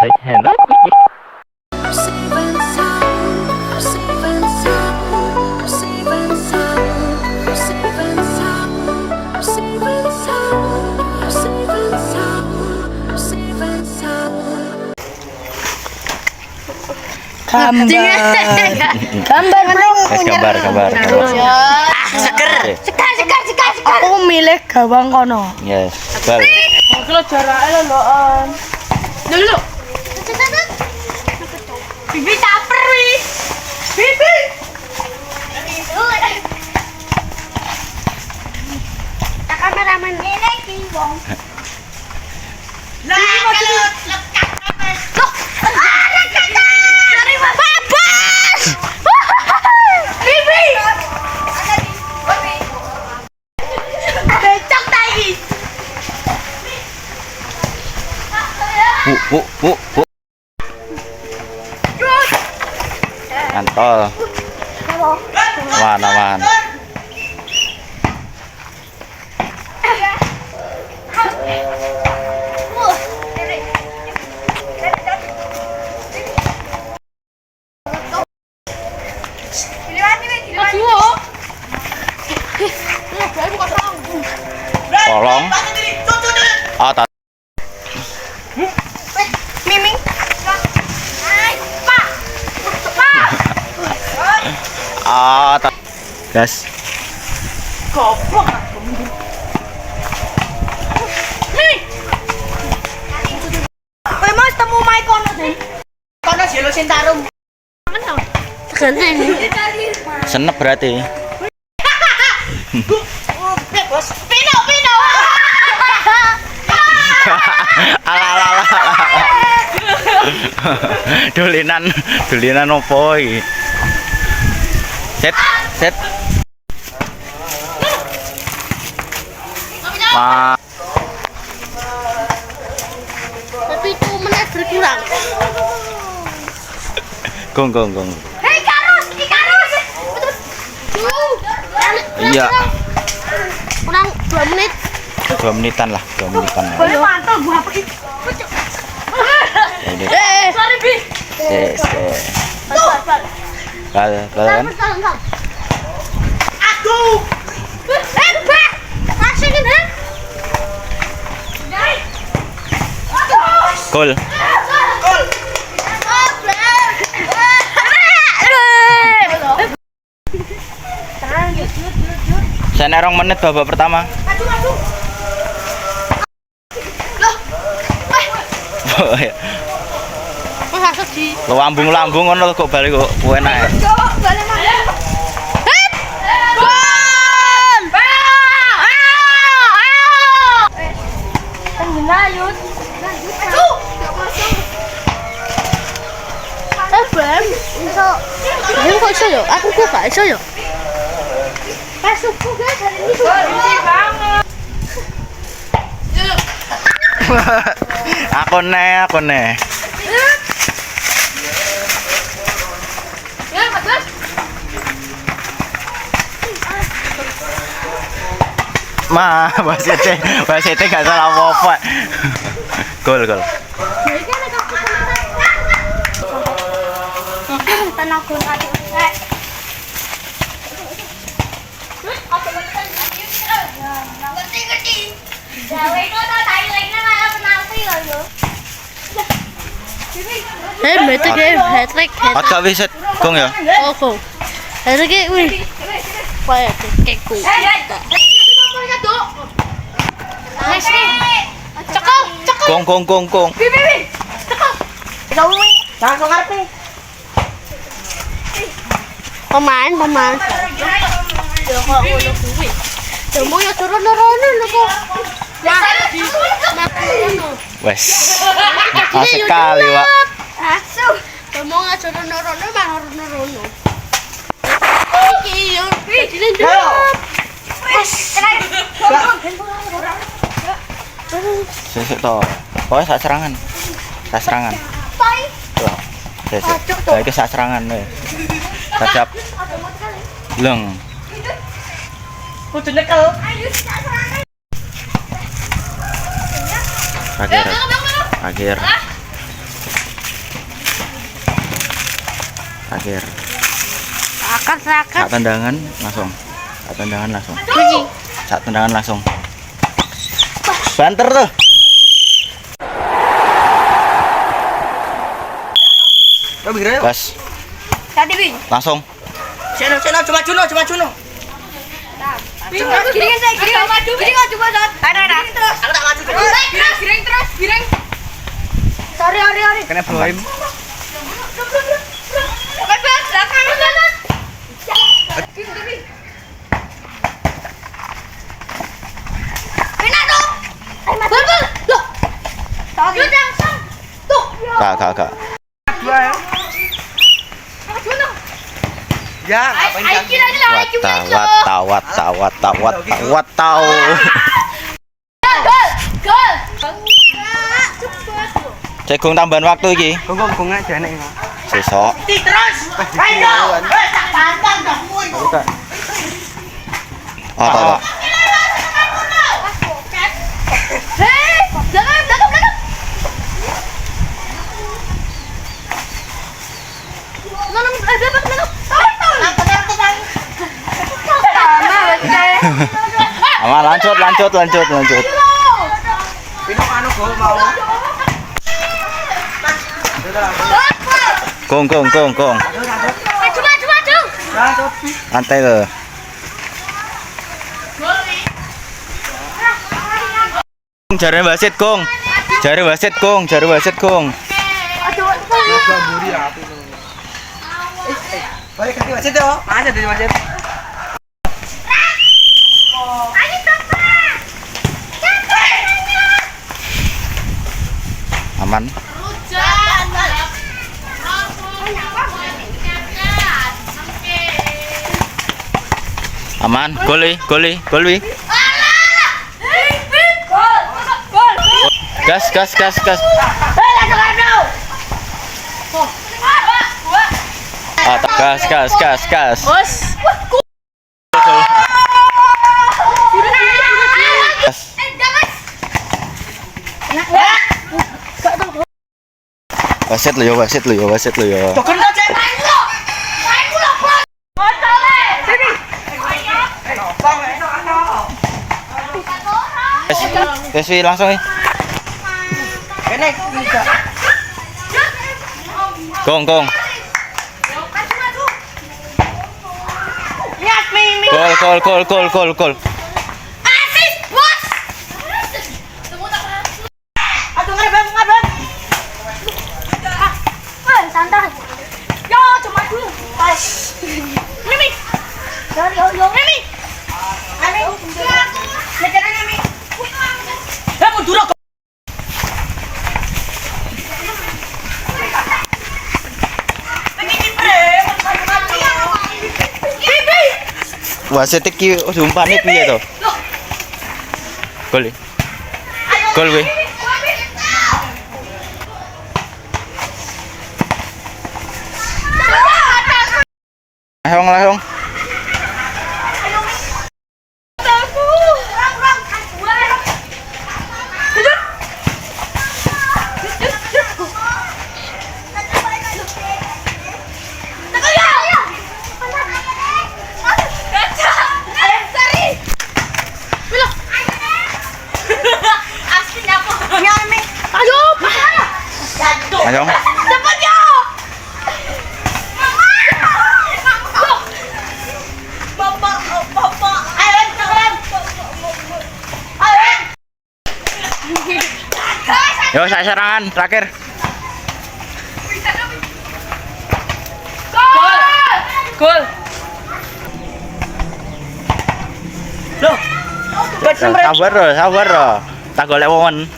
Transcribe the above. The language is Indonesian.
Hello. Gambar bro. Gambar. Seger. Aku milih gawang kono. Yes. Bal. Kalau jaraknya loan. Dulu. Bibi caper wi. Bibi. Kameramen ini kiwong. Lah kalau lekat apa? Loh. Dari babas. Bibi. Becok tadi. Bu. Mantol. Aman. Tolong. Oh, Miming. Gas. Goblok. Nih. Kowe mau temu Mai kono sih. Kono jelo Sintarum. Ganti. Senep berarti. Bos. Pino. Ala. Dulinan opo iki? Set. Tapi itu menit berkurang. Gong. Hei Ikarus. Iya. Kurang 2 menit. 2 menitan lah. Boleh mantul gua pergi. Ini. Sorry Bi. Yes. Kalian. Aduh. Mbak. Masukin ha. Gol. Saya 2 menit babak pertama. Lo lambung ngono kok balik kok enak ya. Kok iso yo? Aku kok gak iso yo? Pasukku guys hari ini banget. Aku nih. Ya, bagus. Wasite gak salah apa-apa. Gol. Hat-trick. Ojo wis gong ya. Oke. Hat-trick wih. Kayak keku. Cekok. Gong. Bibi. Cekok. Jangan ngerti. Pemain. Ya kok ngono kuwi. Demo ya turun lho kok. Wes. Sekali, Wak. Asuh. Demo turun rono. Iki yo. Sesuk to. Pokoke sak serangan. Tuh. Sesuk. Iki sak serangan weh. Tajap. Leng. Kudu nekel. Akhir. Akhir. Saat Tendangan langsung. Saat tendangan langsung. Banter tuh. Gas. Tadi Bing. Langsung. Channel coba Juno. Giring coba Dot. Ada. Aku tak maju. Giring. Sorry. Kena bawain. Bebas, belakang. Pina dong. Bal. Loh. Sorry. Tuh. Kak. Ya, ngapain kan? Watau. Gol. Cekung tambahan waktu iki. Gong aja nek. Sesok. Terus. Ayo. Tak pantang dong. Oh. Hei, belakang. Aman, lanjut. Pino anu gol mau. Gong. Maju. Lanjut. Santai ke. Jare wasit, Gong. Jare wasit, Gong. Gamburi api lu. Balik kaki wasit yo. Aja dari wasit. Aman. Aman. Gol wi. Gas. Gas. Wasit lu yo. Tuker no cek. Gas wi langsung wi. Kene tiga. Gong. Lihat Mimi. Gol. Asis, bos. Aduh ngadep. Santai. Yo, cuma dulu. Pas. Mimi. Yo, Mimi. Ngejar Mimi. Mundur kok. Wasit iki sumpane piye to? Gol wi. Lahong. Ayo. Cepat yo. Bapak. Ayo, keren. Yo, saya serangan terakhir. Gol. Loh. Sabar loh. Tak golek momen.